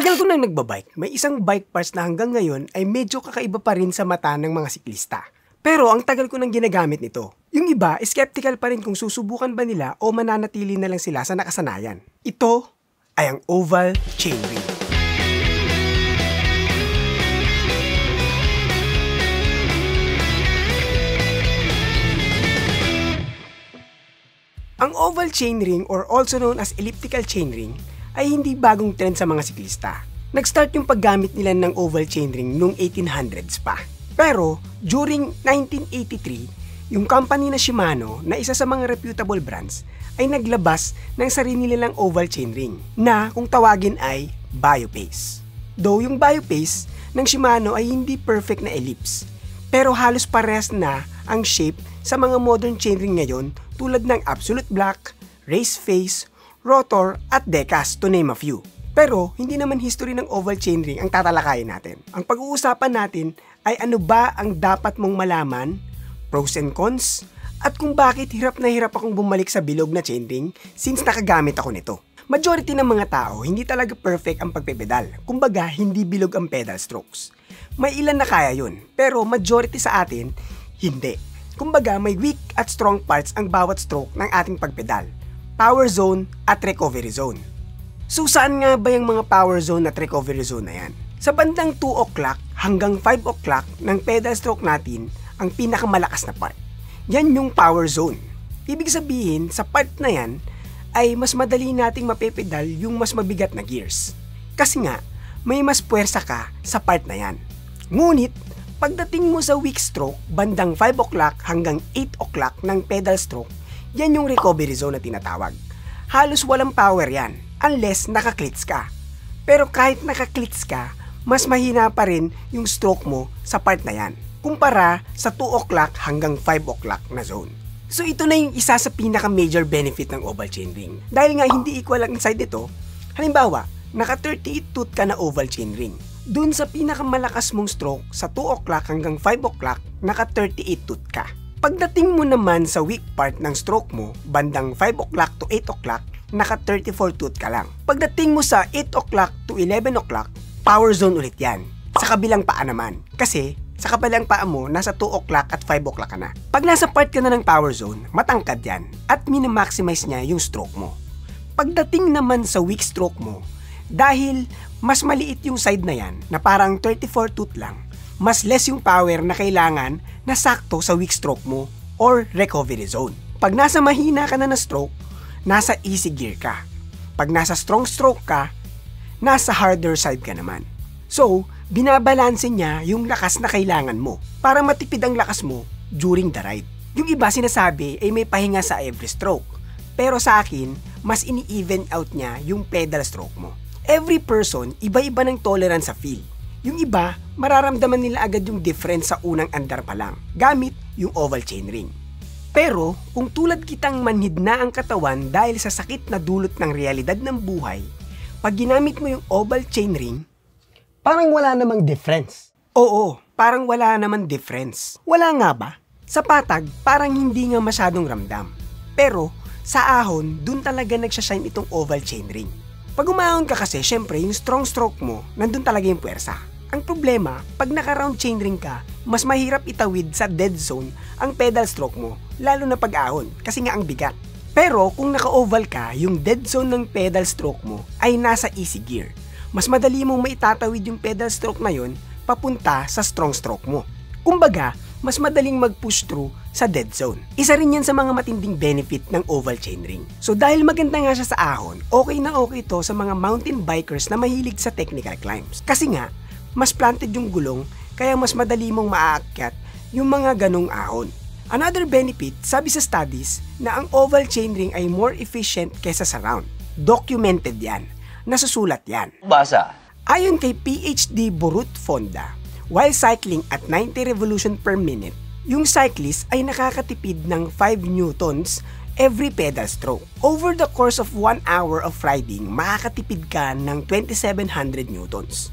tagal ko nang nagbabike, may isang bike parts na hanggang ngayon ay medyo kakaiba pa rin sa mata ng mga siklista. Pero ang tagal ko nang ginagamit nito. Yung iba, skeptical pa rin kung susubukan ba nila o mananatili na lang sila sa nakasanayan. Ito ay ang oval chainring. Ang oval chainring or also known as elliptical chainring ay hindi bagong trend sa mga siklista. Nag-start yung paggamit nila ng oval chainring noong 1800s pa. Pero during 1983, yung company na Shimano na isa sa mga reputable brands ay naglabas ng sarili nilang oval chainring na kung tawagin ay Biopace. Though yung Biopace ng Shimano ay hindi perfect na ellipse, pero halos parehas na ang shape sa mga modern chainring ngayon tulad ng Absolute Black, Race Face, Rotor at Decas to name a few. Pero hindi naman history ng oval chainring ang tatalakayin natin. Ang pag-uusapan natin ay ano ba ang dapat mong malaman, pros and cons, at kung bakit hirap na hirap akong bumalik sa bilog na chainring since nakagamit ako nito. Majority ng mga tao hindi talaga perfect ang pagpepedal. Kumbaga hindi bilog ang pedal strokes. May ilan na kaya yun, pero majority sa atin hindi. Kumbaga may weak at strong parts ang bawat stroke ng ating pagpedal. Power zone at recovery zone. So saan nga ba yung mga power zone at recovery zone na yan? Sa bandang 2 o'clock hanggang 5 o'clock ng pedal stroke natin ang pinakamalakas na part. Yan yung power zone. Ibig sabihin sa part na yan ay mas madali nating mapepedal yung mas mabigat na gears. Kasi nga may mas puwersa ka sa part na yan. Ngunit pagdating mo sa weak stroke bandang 5 o'clock hanggang 8 o'clock ng pedal stroke, yan yung recovery zone na tinatawag. Halos walang power yan, unless naka-clits ka. Pero kahit naka-clits ka, mas mahina pa rin yung stroke mo sa part na yan, kumpara sa 2 o'clock hanggang 5 o'clock na zone. So ito na yung isa sa pinaka-major benefit ng oval chainring. Dahil nga hindi equal ang side ito, halimbawa, naka-38 tooth ka na oval chainring. Dun sa pinakamalakas mong stroke sa 2 o'clock hanggang 5 o'clock, naka-38 tooth ka. Pagdating mo naman sa weak part ng stroke mo, bandang 5 o'clock to 8 o'clock, naka-34 tooth ka lang. Pagdating mo sa 8 o'clock to 11 o'clock, power zone ulit yan. Sa kabilang paa naman. Kasi sa kabilang paa mo, nasa 2 o'clock at 5 o'clock ka na. Pag nasa part ka na ng power zone, matangkad yan at minamaximize niya yung stroke mo. Pagdating naman sa weak stroke mo, dahil mas maliit yung side na yan, na parang 34 tooth lang, mas less yung power na kailangan na sakto sa weak stroke mo or recovery zone. Pag nasa mahina ka na stroke, nasa easy gear ka. Pag nasa strong stroke ka, nasa harder side ka naman. So, binabalanse niya yung lakas na kailangan mo para matipid ang lakas mo during the ride. Yung iba sinasabi ay may pahinga sa every stroke. Pero sa akin, mas ini-even out niya yung pedal stroke mo. Every person, iba-iba ng tolerance sa feel. Yung iba, mararamdaman nila agad yung difference sa unang andar pa lang, gamit yung oval chainring. Pero, kung tulad kitang manhid na ang katawan dahil sa sakit na dulot ng realidad ng buhay, pag ginamit mo yung oval chainring, parang wala namang difference. Oo, parang wala namang difference. Wala nga ba? Sa patag, parang hindi nga masyadong ramdam. Pero, sa ahon, dun talaga nagsashine itong oval chainring. Pag umahon ka kasi, syempre, yung strong stroke mo, nandun talaga yung puwersa. Ang problema, pag naka-round chainring ka, mas mahirap itawid sa dead zone ang pedal stroke mo, lalo na pag-ahon, kasi nga ang bigat. Pero kung naka-oval ka, yung dead zone ng pedal stroke mo ay nasa easy gear. Mas madali mong maitatawid yung pedal stroke na yun papunta sa strong stroke mo. Kumbaga, mas madaling mag-push through sa dead zone. Isa rin yan sa mga matinding benefit ng oval chainring. So dahil maganda nga siya sa ahon, okay na okay ito sa mga mountain bikers na mahilig sa technical climbs. Kasi nga, mas planted yung gulong, kaya mas madali mong maaakyat yung mga ganong ahon. Another benefit, sabi sa studies, na ang oval chainring ay more efficient kesa sa round. Documented yan. Nasusulat yan. Basa. Ayon kay PhD Borut Fonda, while cycling at 90 revolution per minute, yung cyclist ay nakakatipid ng 5 newtons every pedal stroke. Over the course of 1 hour of riding, makakatipid ka ng 2,700 newtons.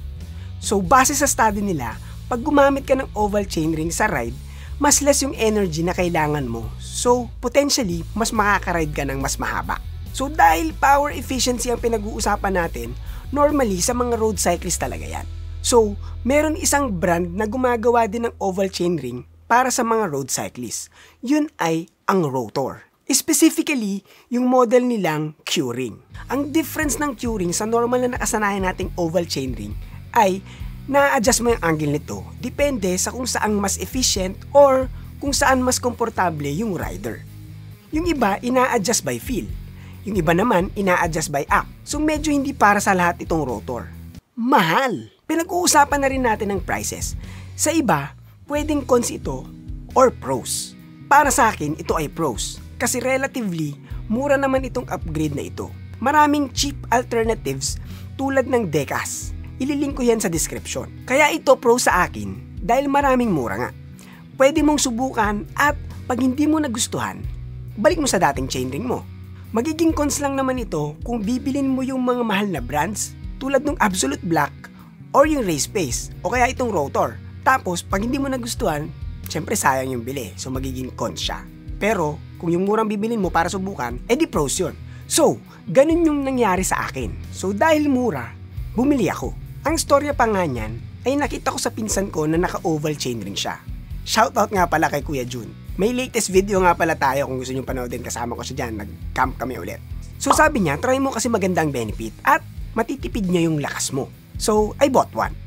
So base sa study nila, pag gumamit ka ng oval chainring sa ride, mas less yung energy na kailangan mo. So potentially, mas makakaride ka ng mas mahaba. So dahil power efficiency ang pinag-uusapan natin, Normally, sa mga road cyclist talaga yan. So, meron isang brand na gumagawa din ng oval chainring para sa mga road cyclists. Yun ay ang Rotor. Specifically, yung model nilang Q-Ring. Ang difference ng Q-Ring sa normal na nakasanayan nating oval chainring ay na-adjust mo yung angle nito depende sa kung saan mas efficient or kung saan mas komportable yung rider. Yung iba, ina-adjust by feel. Yung iba naman, ina-adjust by app. So medyo hindi para sa lahat itong Rotor. Mahal! Pinag-uusapan na rin natin ng prices. Sa iba, pwedeng cons ito or pros. Para sa akin, ito ay pros. Kasi relatively, mura naman itong upgrade na ito. Maraming cheap alternatives tulad ng Decas. Ililink ko yan sa description. Kaya ito pro sa akin dahil maraming mura nga. Pwede mong subukan at pag hindi mo nagustuhan, balik mo sa dating chainring mo. Magiging cons lang naman ito kung bibilin mo yung mga mahal na brands tulad ng Absolute Black or yung Race Pace o kaya itong Rotor. Tapos pag hindi mo nagustuhan, syempre sayang yung bili. So magiging cons siya. Pero kung yung murang bibilin mo para subukan, edi pros yun. So, ganun yung nangyari sa akin. So dahil mura, bumili ako. Ang storya pa nga niyan ay nakita ko sa pinsan ko na naka-oval chainring siya. Shoutout nga pala kay Kuya Jun. May latest video nga pala tayo kung gusto nyo panoodin, kasama ko siya dyan, nag-camp kami ulit. So sabi niya, try mo kasi magandang benefit at matitipid niya yung lakas mo. So I bought one.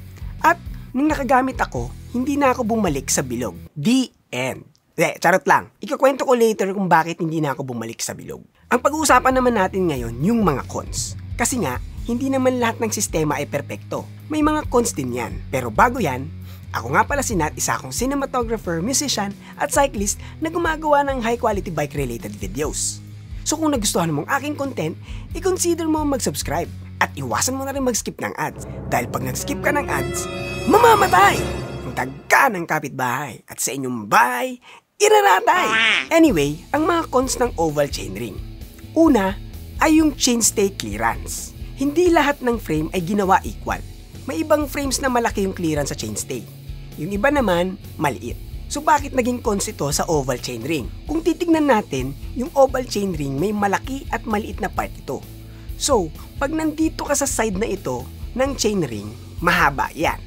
At nung nakagamit ako, hindi na ako bumalik sa bilog. The end. Charot lang. Ikukwento ko later kung bakit hindi na ako bumalik sa bilog. Ang pag-uusapan naman natin ngayon yung mga cons. Kasi nga, hindi naman lahat ng sistema ay perpekto. May mga cons din yan. Pero bago yan, ako nga pala si Nat, isa akong cinematographer, musician, at cyclist na gumagawa ng high-quality bike-related videos. So kung nagustuhan mong aking content, i-consider mo mag-subscribe at iwasan mo na rin mag-skip ng ads. Dahil pag nag-skip ka ng ads, mamamatay! Ang tagka ng kapitbahay at sa inyong bahay, iraratay! Anyway, ang mga cons ng oval chainring. Una ay yung chainstay clearance. Hindi lahat ng frame ay ginawa equal. May ibang frames na malaki yung clearance sa chainstay. Yung iba naman, maliit. So bakit naging cons ito sa oval chainring? Kung titignan natin, yung oval chainring may malaki at maliit na part ito. So, pag nandito ka sa side na ito ng chainring, mahaba yan.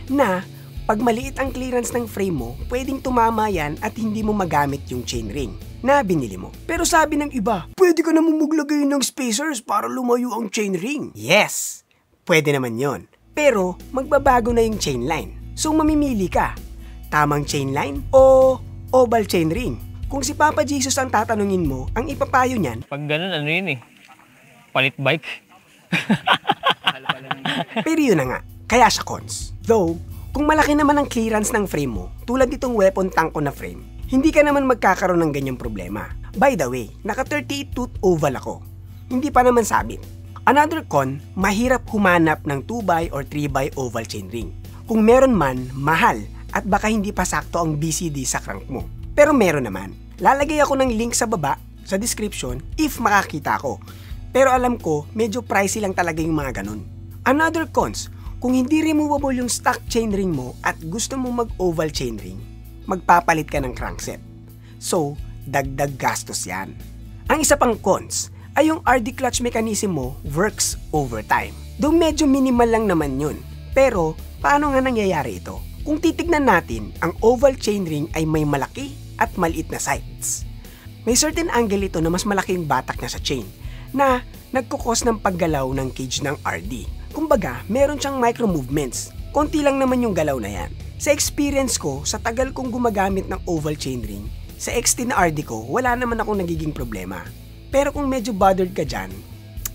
Na pag maliit ang clearance ng frame mo, pwedeng tumama yan at hindi mo magamit yung chainring na binili mo. Pero sabi ng iba, pwede ka naman maglagay ng spacers para lumayo ang chainring. Yes, pwede naman yon. Pero magbabago na yung chainline. So mamimili ka, tamang chainline o oval chainring? Kung si Papa Jesus ang tatanungin mo, ang ipapayo niyan, pag ganun, ano yun eh, palit bike. Pero yun na nga, kaya siya cons. Though, kung malaki naman ang clearance ng frame mo, tulad itong weapon tank ko na frame, hindi ka naman magkakaroon ng ganyang problema. By the way, naka 38 tooth oval ako. Hindi pa naman sabit. Another con, mahirap humanap ng 2x or 3x oval chainring. Kung meron man, mahal at baka hindi pa sakto ang BCD sa crank mo. Pero meron naman. Lalagay ako ng link sa baba, sa description, if makakita ko. Pero alam ko, medyo pricey lang talaga yung mga ganun. Another cons, kung hindi removable yung stock chainring mo at gusto mo mag-oval chainring, magpapalit ka ng crankset. So, dagdag gastos yan. Ang isa pang cons ay yung RD clutch mechanism mo works overtime. Though medyo minimal lang naman yun. Pero, paano nga nangyayari ito? Kung titignan natin, ang oval chainring ay may malaki at maliit na sides. May certain angle ito na mas malaki yung batak niya sa chain na nagkukos ng paggalaw ng cage ng RD. Kumbaga, meron siyang micro movements. Konti lang naman yung galaw na yan. Sa experience ko, sa tagal kong gumagamit ng oval chainring, sa XT na RD ko, wala naman akong nagiging problema. Pero kung medyo bothered ka dyan,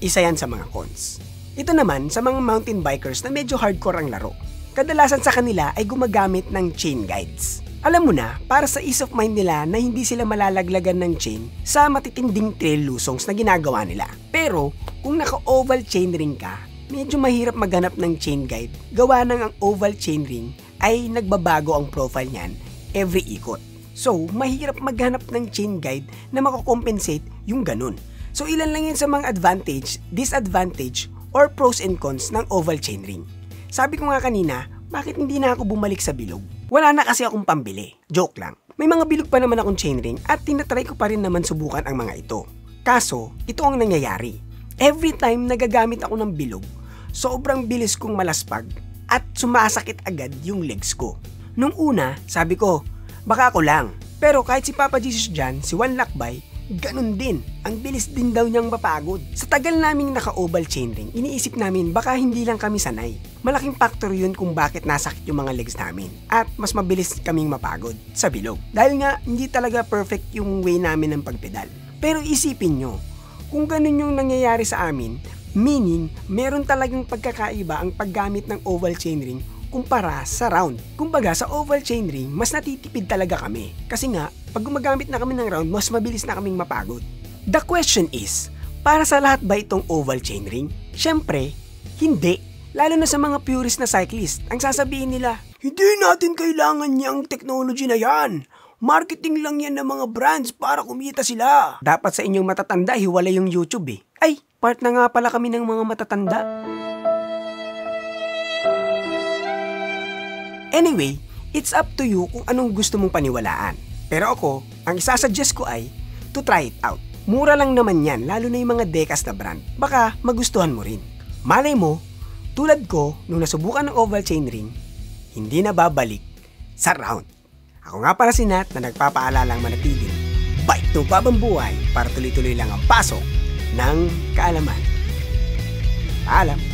isa yan sa mga cons. Ito naman sa mga mountain bikers na medyo hardcore ang laro. Kadalasan sa kanila ay gumagamit ng chain guides. Alam mo na, para sa ease of mind nila na hindi sila malalaglagan ng chain sa matitinding trail lusongs na ginagawa nila. Pero kung naka-oval chainring ka, medyo mahirap maghanap ng chain guide. Gawa ng ang oval chainring ay nagbabago ang profile niyan every ikot. So, mahirap maghanap ng chain guide na makakompensate yung ganun. So, ilan lang yun sa mga advantage, disadvantage, or pros and cons ng oval chainring. Sabi ko nga kanina, bakit hindi na ako bumalik sa bilog? Wala na kasi akong pambili. Joke lang. May mga bilog pa naman akong chainring at tinatry ko pa rin naman subukan ang mga ito. Kaso, ito ang nangyayari. Every time nagagamit ako ng bilog, sobrang bilis kong malaspag at sumasakit agad yung legs ko. Nung una, sabi ko, baka ako lang. Pero kahit si Papa Jesus dyan, si Juan Lakbay, ganun din. Ang bilis din daw niyang mapagod. Sa tagal naming naka-oval chainring, iniisip namin baka hindi lang kami sanay. Malaking factor yun kung bakit nasakit yung mga legs namin. At mas mabilis kaming mapagod sa bilog. Dahil nga, hindi talaga perfect yung way namin ng pagpedal. Pero isipin nyo, kung ganun yung nangyayari sa amin, meaning meron talagang pagkakaiba ang paggamit ng oval chainring kumpara sa round. Kumbaga sa oval chainring, mas natitipid talaga kami. Kasi nga, pag gumagamit na kami ng round, mas mabilis na kaming mapagod. The question is, para sa lahat ba itong oval chainring? Syempre, hindi. Lalo na sa mga purist na cyclist, ang sasabihin nila, hindi natin kailangan niyang technology na yan. Marketing lang yan ng mga brands para kumita sila. Dapat sa inyong matatanda, hiwalay yung YouTube eh. Ay, part na nga pala kami ng mga matatanda. Anyway, it's up to you kung anong gusto mong paniwalaan. Pero ako, ang isasuggest ko ay to try it out. Mura lang naman yan, lalo na yung mga Decas na brand. Baka magustuhan mo rin. Malay mo, tulad ko, nung nasubukan ng oval chainring, hindi na babalik sa round. Ako nga para si Nat na nagpapaalalang manatiling bike to babang buhay para tuloy-tuloy lang ang pasok ng kaalaman. Paalam!